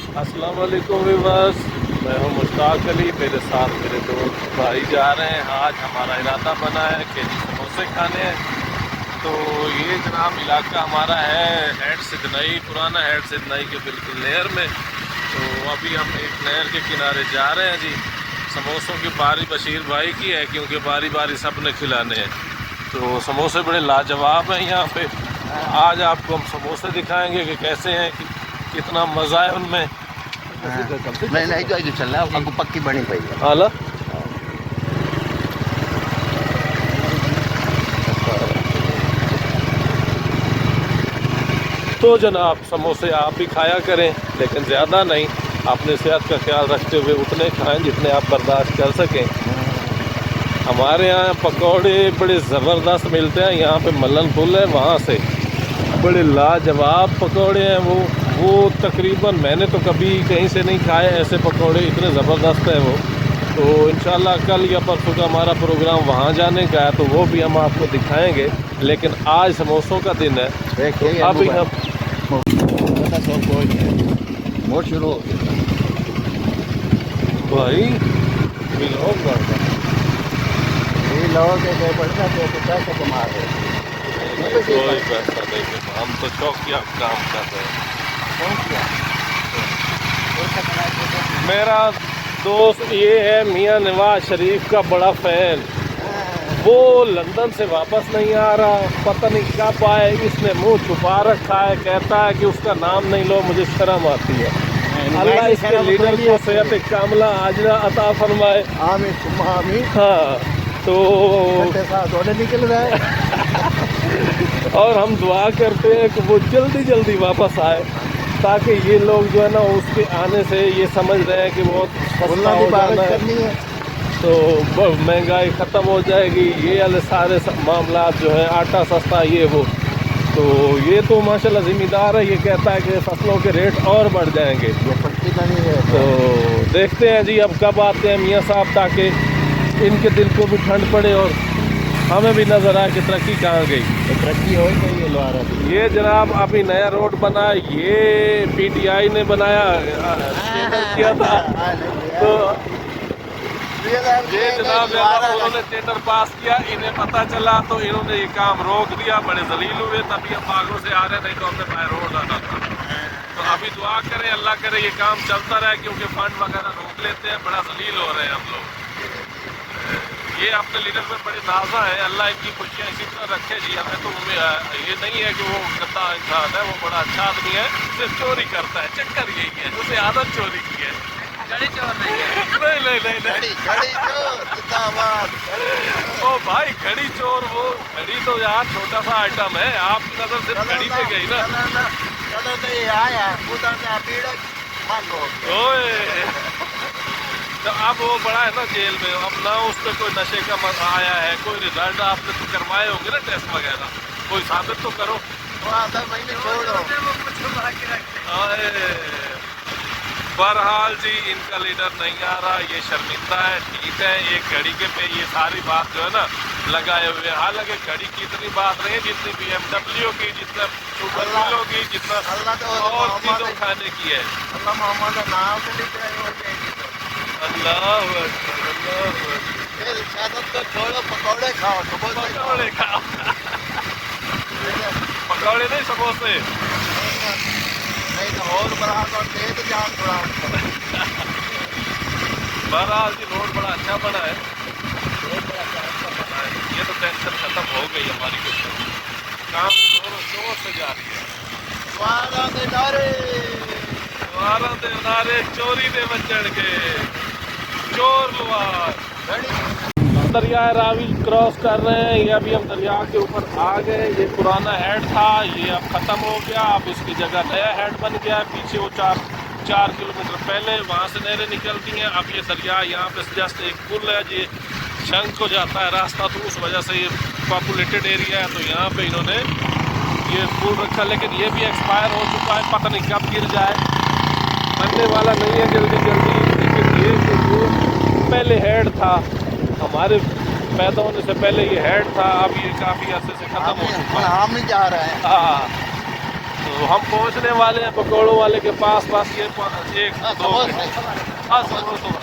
अस्सलाम वालेकुम व्यूअर्स, मैं हूं मुश्ताक अली। मेरे साथ मेरे दोस्त भाई जा रहे हैं। आज हमारा इरादा बना है कि जी समोसे खाने हैं। तो ये जनाब इलाका हमारा है हेड सिदनई, पुराना हेड सिदनई के बिल्कुल नहर में। तो अभी हम एक नहर के किनारे जा रहे हैं जी। समोसों की बारी बशीर भाई की है, क्योंकि बारी बारी सब ने खिलाने हैं। तो समोसे बड़े लाजवाब हैं यहाँ पे। आज आपको हम समोसे दिखाएंगे कि कैसे हैं, कि कितना मज़ा है उनमें। नहीं नहीं जो जो चल रहा है आपको पक्की बनी पई है। हाला तो जनाब समोसे आप भी खाया करें, लेकिन ज़्यादा नहीं। अपने सेहत का ख्याल रखते हुए उतने खाएं जितने आप बर्दाश्त कर सकें। हमारे यहाँ पकौड़े बड़े ज़बरदस्त मिलते हैं। यहाँ पे मल्लन पुल है, वहाँ से बड़े लाजवाब पकौड़े हैं वो तकरीबन मैंने तो कभी कहीं से नहीं खाए ऐसे पकौड़े, इतने ज़बरदस्त हैं वो। तो इंशाल्लाह कल या परसों का हमारा प्रोग्राम वहाँ जाने का है, तो वो भी हम आपको दिखाएंगे। लेकिन आज समोसों का दिन है, तो अभी हम मोड़ शुरू हो गया भाई बिलोंग करता ये लोग के बढ़ना तो पैसा कमा रहे कोई पैसा नहीं है, हम तो शौकिया काम कर रहे हैं। मेरा दोस्त ये है मियाँ नवाज शरीफ का बड़ा फैन। वो लंदन से वापस नहीं आ रहा, पता नहीं कब आए। इसने मुंह छुपा रखा है, कहता है कि उसका नाम नहीं लो, मुझे शर्म आती है। अल्लाह इसके लीडर को सेहत कामला आजरा अता फरमाए। आमीन। हाँ, तो निकल रहा है और हम दुआ करते हैं कि वो जल्दी जल्दी वापस आए, ताकि ये लोग जो है ना उसके आने से ये समझ रहे हैं कि बहुत सस्ता हो जाना है, तो महंगाई ख़त्म हो जाएगी। ये वाले सारे मामला जो है, आटा सस्ता ये वो। तो ये तो माशाल्लाह ज़िम्मेदार है। ये कहता है कि फसलों के रेट और बढ़ जाएंगे। तो देखते हैं जी अब कब आते हैं मियाँ साहब, ताकि इनके दिल को भी ठंड पड़े और हमें भी नज़र आए कि तरक्की कहाँ गई। तरक्की हो गई है लोहारा की। ये जनाब अभी नया रोड बना, ये पीटीआई ने बनाया, किया था। तो ये जनाब उन्होंने टेंडर पास किया, इन्हें पता चला तो इन्होंने ये काम रोक दिया। बड़े जलील हुए, तभी हम आगों से आ रहे, नहीं तो हमने बाय रोड आना था। तो अभी दुआ करें, अल्लाह करे ये काम चलता रहे, क्योंकि फंड वगैरह रोक लेते हैं। बड़ा जलील हो रहे हैं हम लोग। ये अपने लीडर पे बड़े नाजा है। अल्लाह इनकी खुशियाँ इसी तरह रखे जी। हमें तो ये नहीं है कि वो गंदा इंसान है, वो बड़ा अच्छा आदमी है। सिर्फ चोरी करता है, चक्कर यही है, उसे आदत चोरी की है। घड़ी चोर नहीं है। नहीं ओ भाई, घड़ी चोर, वो घड़ी तो यार छोटा सा आइटम है। आपकी नजर सिर्फ घड़ी पे गई ना। ओए तो अब वो बड़ा है ना जेल में, अब ना उस पर कोई नशे का आया है, कोई रिजल्ट आपने तो करवाए होंगे ना टेस्ट वगैरह, कोई साबित तो करो। बहरहाल जी इनका लीडर नहीं आ रहा, ये शर्मिंदा है। ठीक है, एक घड़ी के पे ये सारी बात जो है ना लगाए हुए। हालांकि घड़ी की इतनी बात नहीं है जितनी BMW की, जितना सुपर हीरो की, जितना और चीज़ों खाने की है। छोड़ो पकौड़े खाओ, पकौड़े खाओ। पकौड़े नहीं, समोसे। नहीं तो और बड़ा तो तेज जान थोड़ा। बहरहाल जी रोड बड़ा अच्छा बना है, ये तो टेंशन खत्म हो गई हमारी। कुछ काम जोरों शोर से जारी है। द्वारा दे नारे चोरी दे बचन के चोर लुआर। दरिया रावी क्रॉस कर रहे हैं। ये अभी हम दरिया के ऊपर आ गए। ये पुराना हेड था, ये अब ख़त्म हो गया। अब इसकी जगह नया हेड बन गया है। पीछे वो चार किलोमीटर पहले वहाँ से नहरें निकलती हैं। अब ये दरिया यहाँ पे जस्ट एक पुल है, ये शंख को जाता है रास्ता, तो उस वजह से ये पॉपुलेटेड एरिया है। तो यहाँ पे इन्होंने ये पुल रखा, लेकिन ये भी एक्सपायर हो चुका है, पता नहीं कब गिर जाए। बनने वाला नहीं है जल्दी जल्दी। लेकिन ये पहले हेड था, हमारे पैदा होने से पहले ये हेड था। अब ये काफ़ी अर्से से ख़त्म हो चुका है। हम ही जा रहे हैं। हाँ, तो हम पहुंचने वाले हैं पकौड़ों वाले के पास, बस ये 1-2 मिनट। हाँ समोसा।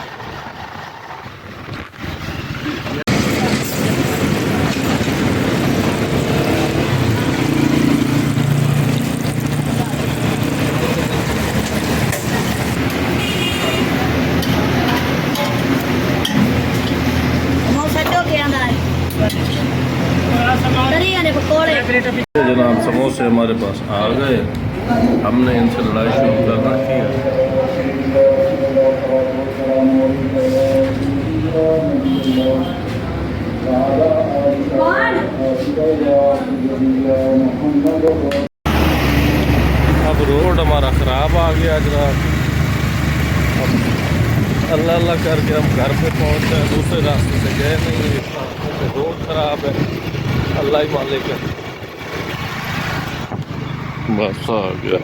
जनाब समोसे हमारे पास आ गए, हमने इनसे लड़ाई शुरू कर रखी है। अब रोड हमारा ख़राब आ गया जनाब, अब अल्लाह अल्लाह करके हम घर पे पहुंच गए, दूसरे रास्ते से गए नहीं, रोड ख़राब है, अल्लाह ही मालिक है। बस आ गया।